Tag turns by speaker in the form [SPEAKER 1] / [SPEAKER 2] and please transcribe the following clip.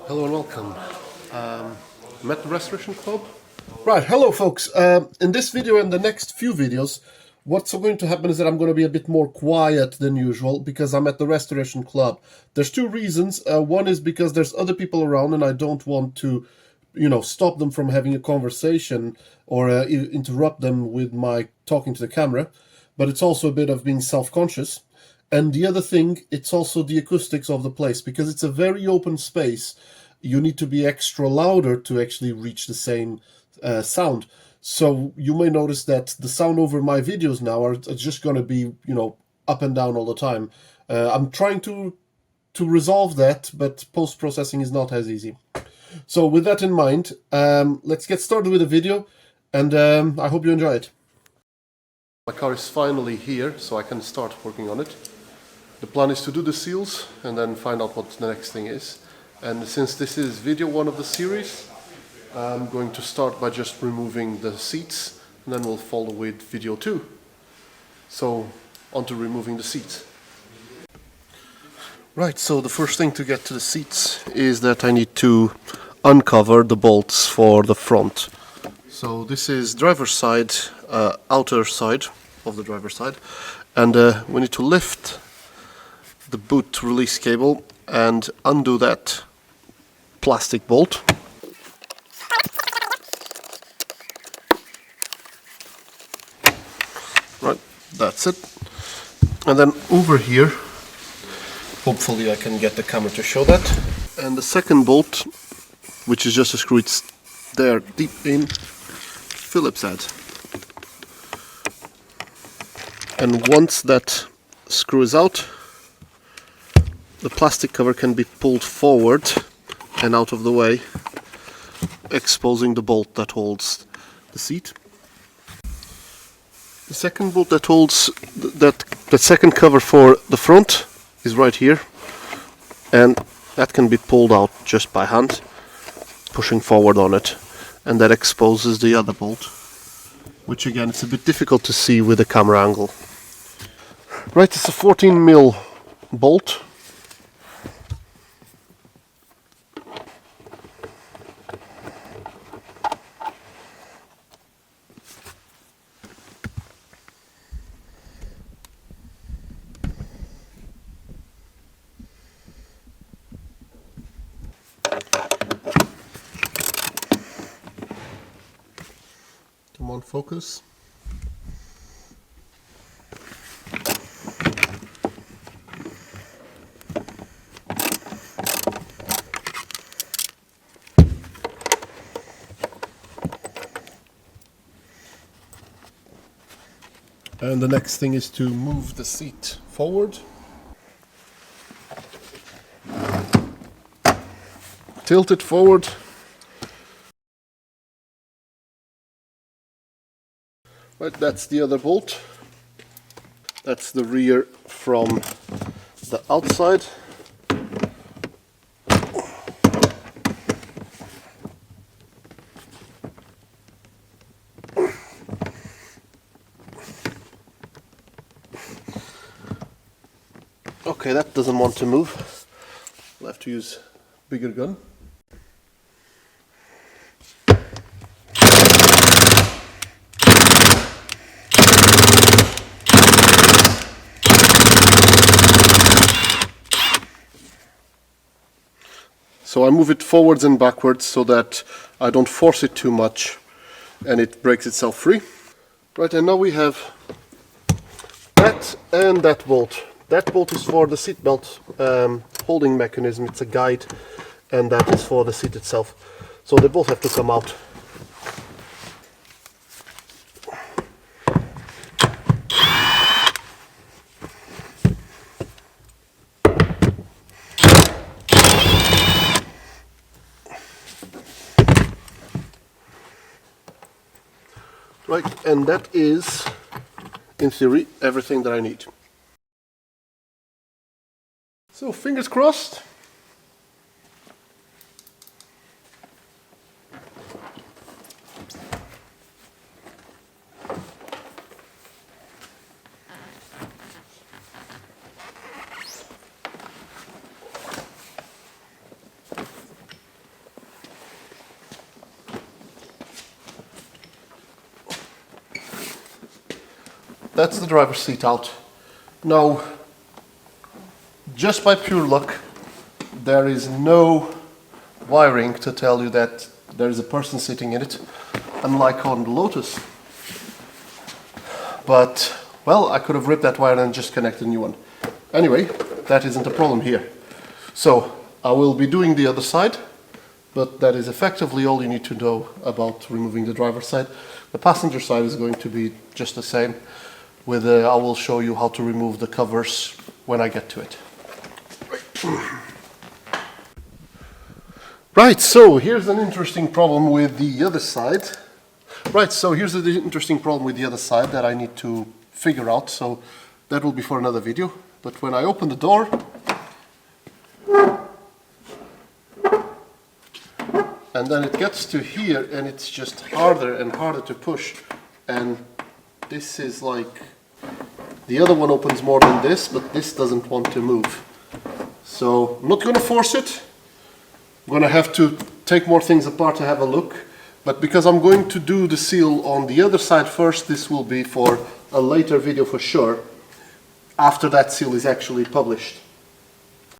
[SPEAKER 1] Hello and welcome. I'm at the Restoration Club.
[SPEAKER 2] Right, hello folks. In this video and the next few videos, what's going to happen is that I'm going to be a bit more quiet than usual because I'm at the Restoration Club. There's two reasons. One is because there's other people around and I don't want to, stop them from having a conversation or interrupt them with my talking to the camera. But it's also a bit of being self-conscious. And the other thing, it's also the acoustics of the place because it's a very open space. You need to be extra louder to actually reach the same sound. So you may notice that the sound over my videos now are just going to be, up and down all the time. I'm trying to resolve that, but post-processing is not as easy. So with that in mind, let's get started with the video, and I hope you enjoy it.
[SPEAKER 1] My car is finally here, so I can start working on it. The plan is to do the seals and then find out what the next thing is. And since this is video 1 of the series, I'm going to start by just removing the seats, and then we'll follow with video 2. So, on to removing the seats. Right, so the first thing to get to the seats is that I need to uncover the bolts for the front. So this is driver's side, outer side of the driver's side, and we need to lift the boot release cable and undo that plastic bolt. Right, that's it. And then over here, hopefully I can get the camera to show that. And the second bolt, which is just a screw, it's there deep in Phillips head. And once that screw is out, the plastic cover can be pulled forward and out of the way, exposing the bolt that holds the seat. The second bolt that holds the second cover for the front is right here, and that can be pulled out just by hand, pushing forward on it, and that exposes the other bolt, which again it's a bit difficult to see with the camera angle. Right, it's a 14mm bolt. Come on, focus. And the next thing is to move the seat forward. Tilt it forward. Right, that's the other bolt. That's the rear from the outside. Okay, that doesn't want to move. We'll have to use bigger gun. So I move it forwards and backwards so that I don't force it too much and it breaks itself free. Right, and now we have that and that bolt. That bolt is for the seatbelt holding mechanism. It's a guide, and that is for the seat itself. So they both have to come out. Right, and that is, in theory, everything that I need. So, fingers crossed. that's the driver's seat out. Now, just by pure luck, there is no wiring to tell you that there is a person sitting in it, unlike on the Lotus. But, well, I could have ripped that wire and just connected a new one. Anyway, that isn't a problem here. So, I will be doing the other side, but that is effectively all you need to know about removing the driver's side. The passenger side is going to be just the same. I will show you how to remove the covers when I get to it. Right, so here's an interesting problem with the other side. That I need to figure out, so that will be for another video. But when I open the door, and then it gets to here and it's just harder and harder to push, and this is like, the other one opens more than this, but this doesn't want to move. So I'm not going to force it. I'm going to have to take more things apart to have a look, but because I'm going to do the seal on the other side first, this will be for a later video for sure, after that seal is actually published.